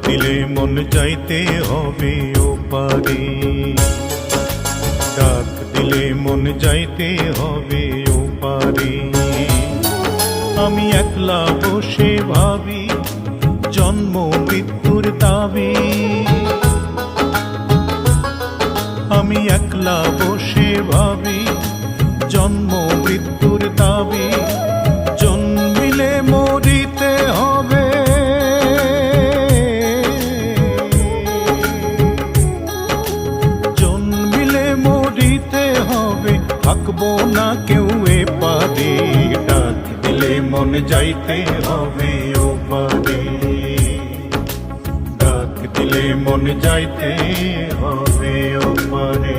দিলে মন যাইতে হবে ওপারে, ডাক দিলে মন যাইতে হবে ওপারে। আমি একলা বসে ভাবি জন্ম মৃত্যুর দাবি, আমি একলা বসে ভাবি জন্ম মৃত্যুর দাবি। জন্মিলে মরিতে হবে, জন্মিলে মরিতে হবে, থাকবো না কেউ এপারে। ডাক দিলে মন যাইতে হবে ওপারে, ডাক দিলে মন যাইতে হবে ওপারে।